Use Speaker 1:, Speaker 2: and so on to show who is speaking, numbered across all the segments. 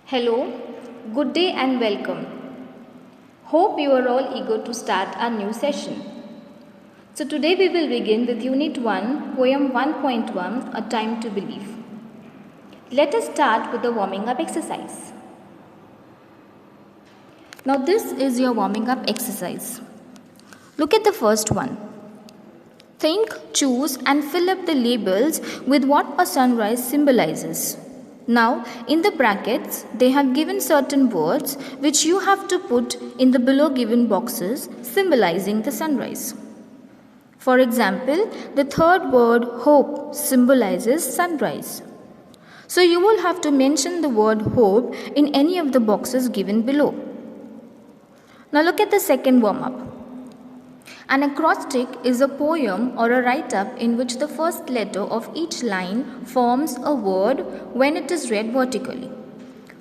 Speaker 1: Hello, good day and welcome. Hope you are all eager to start our new session. So today we will begin with Unit 1, Poem 1.1, A Time to Believe. Let us start with the warming up exercise. Now this is your warming up exercise. Look at the first one. Think, choose and fill up the labels with what a sunrise symbolizes. Now, in the brackets, they have given certain words which you have to put in the below given boxes symbolizing the sunrise. For example, the third word hope symbolizes sunrise. So you will have to mention the word hope in any of the boxes given below. Now look at the second warm-up. An acrostic is a poem or a write-up in which the first letter of each line forms a word when it is read vertically.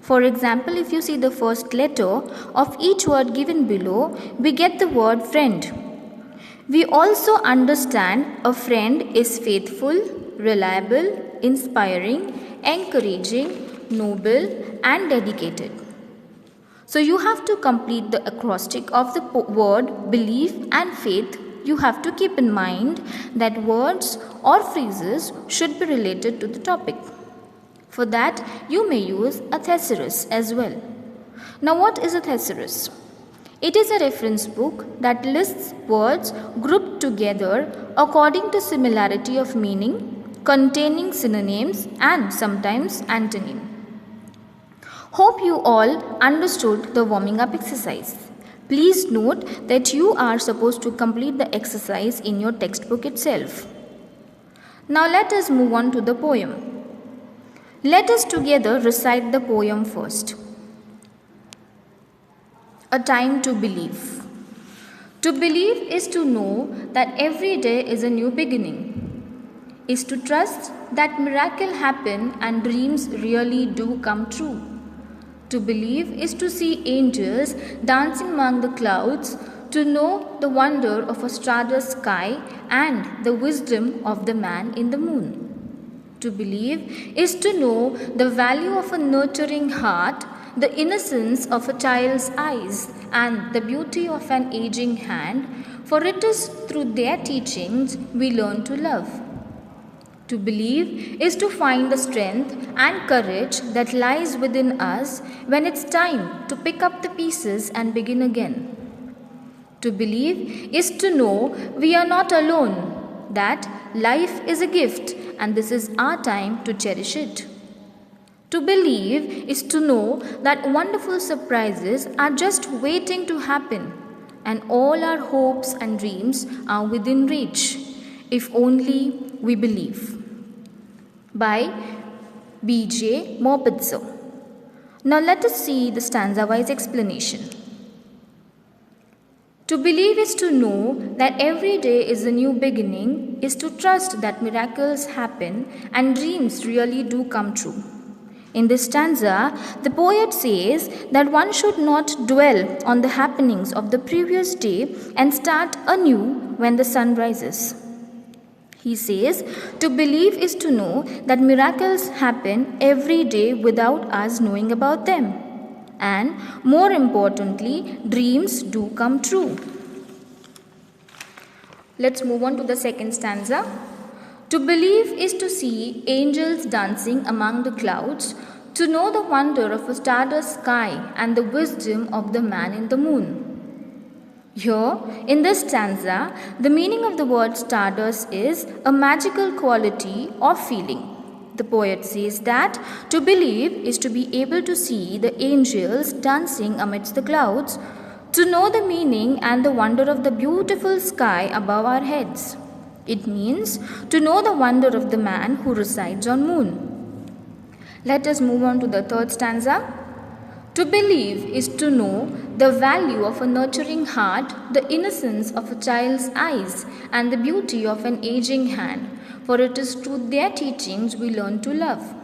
Speaker 1: For example, if you see the first letter of each word given below, we get the word friend. We also understand a friend is faithful, reliable, inspiring, encouraging, noble, and dedicated. So you have to complete the acrostic of the word belief and faith. You have to keep in mind that words or phrases should be related to the topic. For that, you may use a thesaurus as well. Now what is a thesaurus? It is a reference book that lists words grouped together according to similarity of meaning, containing synonyms and sometimes antonyms. Hope you all understood the warming up exercise. Please note that you are supposed to complete the exercise in your textbook itself. Now let us move on to the poem. Let us together recite the poem first. A Time to Believe. To believe is to know that every day is a new beginning, is to trust that miracles happen and dreams really do come true. To believe is to see angels dancing among the clouds, to know the wonder of a starless sky and the wisdom of the man in the moon. To believe is to know the value of a nurturing heart, the innocence of a child's eyes, and the beauty of an aging hand, for it is through their teachings we learn to love. To believe is to find the strength and courage that lies within us when it's time to pick up the pieces and begin again. To believe is to know we are not alone, that life is a gift and this is our time to cherish it. To believe is to know that wonderful surprises are just waiting to happen and all our hopes and dreams are within reach, if only we believe. By B.J. Maupassant. Now let us see the stanza-wise explanation. To believe is to know that every day is a new beginning, is to trust that miracles happen and dreams really do come true. In this stanza, the poet says that one should not dwell on the happenings of the previous day and start anew when the sun rises. He says, to believe is to know that miracles happen every day without us knowing about them. And more importantly, dreams do come true. Let's move on to the second stanza. To believe is to see angels dancing among the clouds, to know the wonder of a starless sky and the wisdom of the man in the moon. Here, in this stanza, the meaning of the word stardust is a magical quality or feeling. The poet says that to believe is to be able to see the angels dancing amidst the clouds, to know the meaning and the wonder of the beautiful sky above our heads. It means to know the wonder of the man who resides on moon. Let us move on to the third stanza. To believe is to know the value of a nurturing heart, the innocence of a child's eyes, and the beauty of an aging hand, for it is through their teachings we learn to love.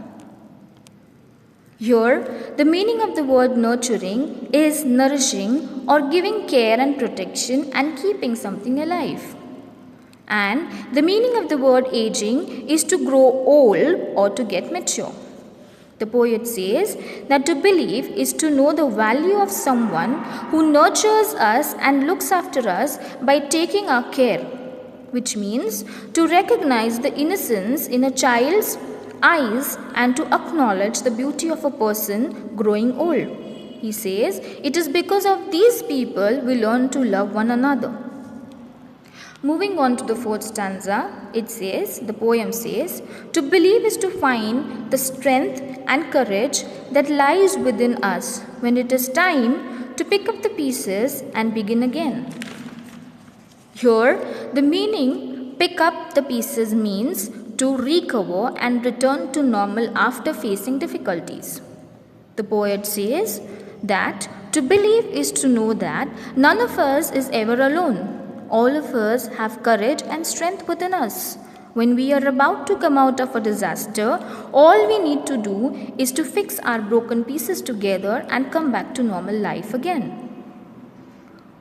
Speaker 1: Here, the meaning of the word nurturing is nourishing or giving care and protection and keeping something alive. And the meaning of the word aging is to grow old or to get mature. The poet says that to believe is to know the value of someone who nurtures us and looks after us by taking our care, which means to recognize the innocence in a child's eyes and to acknowledge the beauty of a person growing old. He says, it is because of these people we learn to love one another. Moving on to the fourth stanza, the poem says, to believe is to find the strength and courage that lies within us when it is time to pick up the pieces and begin again. Here, the meaning pick up the pieces means to recover and return to normal after facing difficulties. The poet says that to believe is to know that none of us is ever alone. All of us have courage and strength within us. When we are about to come out of a disaster, all we need to do is to fix our broken pieces together and come back to normal life again.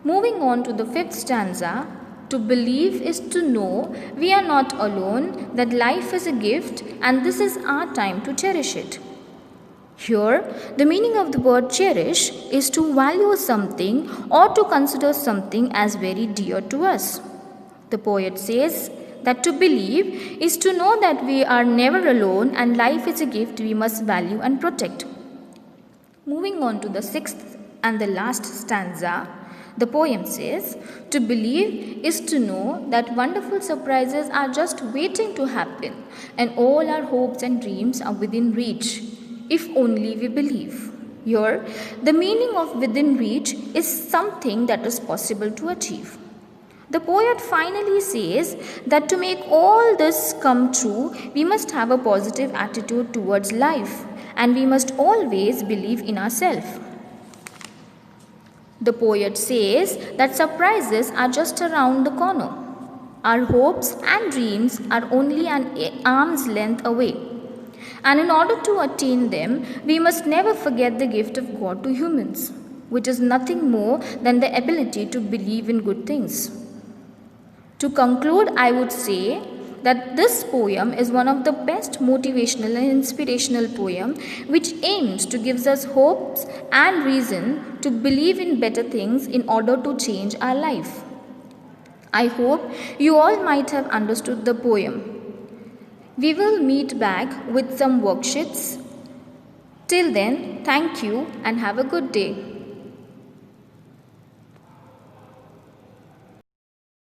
Speaker 1: Moving on to the fifth stanza, to believe is to know we are not alone, that life is a gift and this is our time to cherish it. Here, the meaning of the word cherish is to value something or to consider something as very dear to us. The poet says that to believe is to know that we are never alone and life is a gift we must value and protect. Moving on to the sixth and the last stanza, the poem says, to believe is to know that wonderful surprises are just waiting to happen and all our hopes and dreams are within reach, if only we believe. Here, the meaning of within reach is something that is possible to achieve. The poet finally says that to make all this come true, we must have a positive attitude towards life and we must always believe in ourselves. The poet says that surprises are just around the corner. Our hopes and dreams are only an arm's length away. And in order to attain them, we must never forget the gift of God to humans, which is nothing more than the ability to believe in good things. To conclude, I would say that this poem is one of the best motivational and inspirational poem which aims to give us hopes and reason to believe in better things in order to change our life. I hope you all might have understood the poem. We will meet back with some worksheets. Till then, thank you and have a good day.